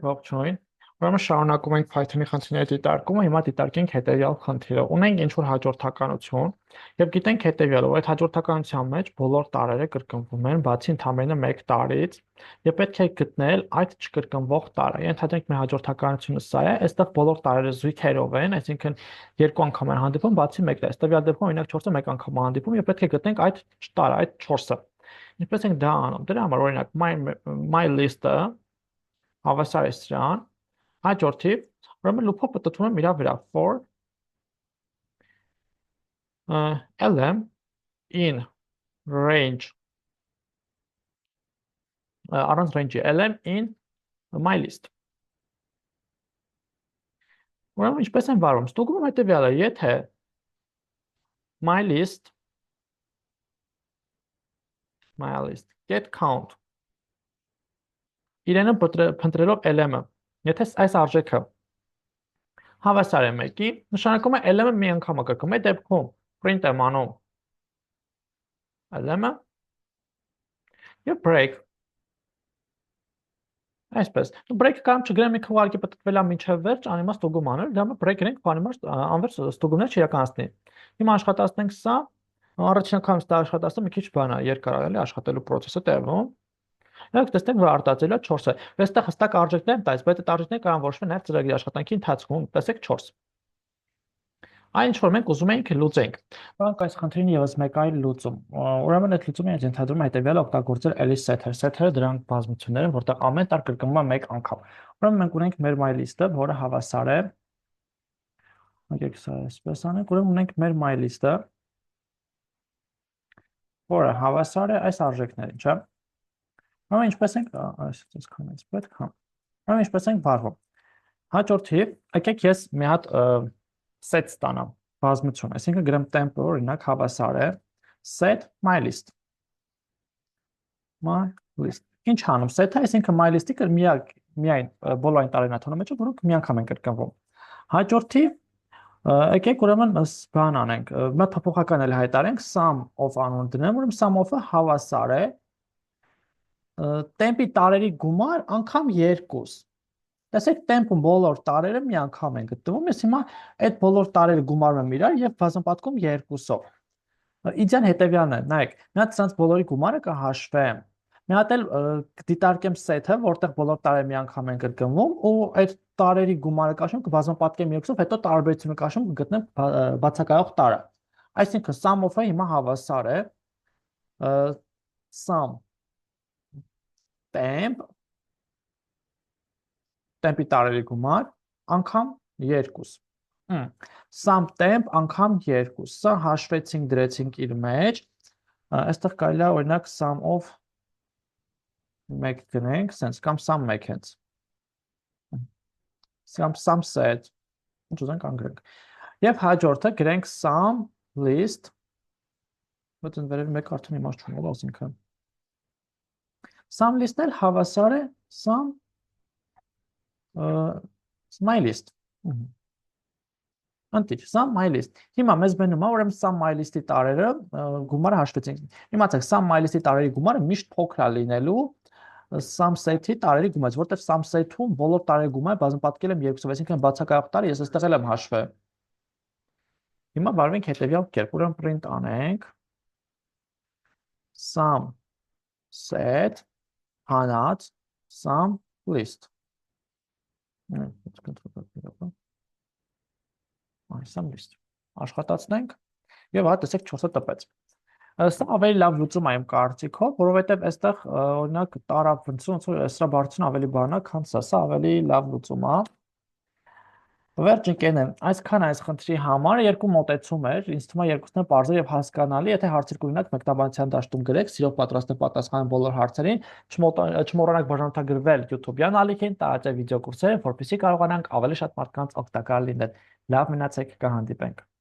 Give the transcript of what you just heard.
Ողջույն։ Ուրեմն շարունակում ենք Python-ի խնդիրների դիտարկումը, հիմա դիտարկենք հետևյալ խնդիրը։ Ունենք ինչ-որ հաջորդականություն եւ գիտենք հետևյալը, որ այդ հաջորդականության մեջ բոլոր տարրերը կրկնվում են, բացի ընդամենը 1 տարրից, եւ պետք է գտնել այդ չկրկնվող տարրը։ Ենթադրենք մեր հաջորդականությունը սա է, այստեղ բոլոր տարրերը զույգերով են, այսինքն երկու անգամ են հանդիպում, բացի 1-ից։ Տվյալ դեպքում օրինակ 4-ը 1 անգամ է հանդիպում եւ պետք է գտնենք այդ տարրը, այդ 4-ը։ Ինչպես ենք դա անում։ Դրա համար օրինակ my list-ը հավասար է սրան, հաջորդի, ուրեմն լուփը պատտվում եմ իրա վրա, for lm in range, առանց range-ի, lm in my list։ Ուրեմն ինչպես են վարում, ստուգում եմ հետևյալը, եթե my list get count իրենը փնտրելով lm-ը, եթե այս արժեքը հավասար է 1-ի, նշանակում է lm-ը մի անգամ է կրկնում, այդ դեպքում print եմ անում lm-ը եւ break։ Այսպես, break-ը կամ չգրեմ մի քողարկի պատտվելա մինչև վերջ, անիմաստ ստուգում անել, դա break գրենք, բանիմաստ անվերջ ստուգումներ չիրականացնի։ Հիմա աշխատացնենք սա, առաջին անգամ դա աշխատացնում մի քիչ բան է, երկար է էլի աշխատելու process-ը տևում։ Եկ տեսնենք, որ արտածելա 4 է։ Այստեղ հստակ արժեքներ են տալիս, բայց այդ արժեքները կարող որոշվեն նաև ծրագրի աշխատանքի ընթացքում, տեսեք 4։ Այն ինչ որ մենք ուզում ենք լուծենք։ Բանկ այս խնդրին եւս մեկ այլ լուծում։ Ուրեմն այդ լուծումը ինձ ընդհանրում է հետեւյալը օգտագործել Alice setter։ Setter-ը դրանք բազմություններ են, որտեղ ամեն տար կրկնվում է մեկ անգամ։ Ուրեմն մենք ունենք մեր my list-ը, որը հավասար է։ Եկեք սա այսպես անենք, ուրեմն ունենք մեր my list-ը, որը հավասար է այս արժեքներին, չէ՞։ Ուրեմն ինչպես ենք, այսքան էս պետք է։ Ուրեմն ինչպես ենք վարվում։ Հաջորդի, եկեք ես մի հատ set ստանամ, բազմություն, այսինքն գրեմ temp-ը օրինակ հավասար է set my list։ My list։ Ինչ անում set-ը, այսինքն my list-ը միայն բոլոր այն տարերն է թողնում մեջ, որոնք մի անգամ են կրկնվում։ Հաջորդի, եկեք ուրեմն բան անենք, մի փոփոխական էլ հայտարենք sum of անուն դնեմ, ուրեմն sum of-ը հավասար է temp-ի տարերի գումար անգամ 2։ Տեսեք, temp-ում բոլոր տարերը մի անգամ են գտնվում, ես հիմա այդ բոլոր տարերը գումարում եմ իրար եւ բազմապատկում 2-ով։ Իդեան հետեւյալն է, նայեք, մի հատ սրանց բոլորի գումարը կհաշվեմ։ Մի հատ էլ դիտարկեմ set-ը, որտեղ բոլոր տարերը մի անգամ են կրկնվում, ու այդ տարերի գումարը կաշում կբազմապատկեմ 2-ով, հետո տարբերությունը կաշում կգտնեմ բացակայող տարը։ Այսինքն sum of-ը հիմա հավասար է sum temp-ի տարերի գումար անգամ 2։ Sum temp անգամ 2։ Սա հաշվեցինք, դրեցինք իր մեջ։ Այստեղ կարելի է օրինակ sum of 1 գնենք, sense կամ sum 1 հենց։ Sum set, ինչ ուզենք անգրենք։ Եվ հաջորդը գրենք sum list, բայց ընդ մեկ արդեն իմաստ չունի, ասինքն sum list-ն էլ հավասար է sum my list։ Անտիչ, sum my list։ Հիմա մեզ մնում է, ուրեմն sum my list-ի տարերը գումարը հաշվեցինք։ Իմացեք, sum my list-ի տարերի գումարը միշտ փոքր է լինելու sum set-ի տարերի գումարից, որտեղ sum set-ում բոլոր տարերի գումարը բազմապատկել եմ 2-ով, այսինքն բացակայող տարը ես այստեղ էլ եմ հաշվել։ Հիմա վարվենք հետևյալ կերպ, ուրեմն print անենք sum set հանած sum list։ Sum list։ Աշխատացնենք եւ հա տեսեք 4-ը տպեց։ Սա ավելի լավ լուծում է իմ կարծիքով, որովհետեւ այստեղ օրինակ տարափնցում ոնց որ սրա բարձրությունը ավելի բան է, քան սա ավելի լավ լուծում է։ Վերջ ընկերներ, այսքան այս խնդրի համար երկու մոտեցում էր, ինձ թվում է երկուսն էլ բարձր եւ հասկանալի, եթե հարցեր կունենաք մեկնաբանության դաշտում գրեք, սիրով պատրաստ եմ պատասխանել բոլոր հարցերին, չմոռանաք բաժանորդագրվել YouTube-յան ալիքին, տարածել վիդեո կուրսերը, որպեսզի կարողանանք ավելի շատ մարդկանց օգտակար լինել։ Լավ մնացեք, կհանդիպենք։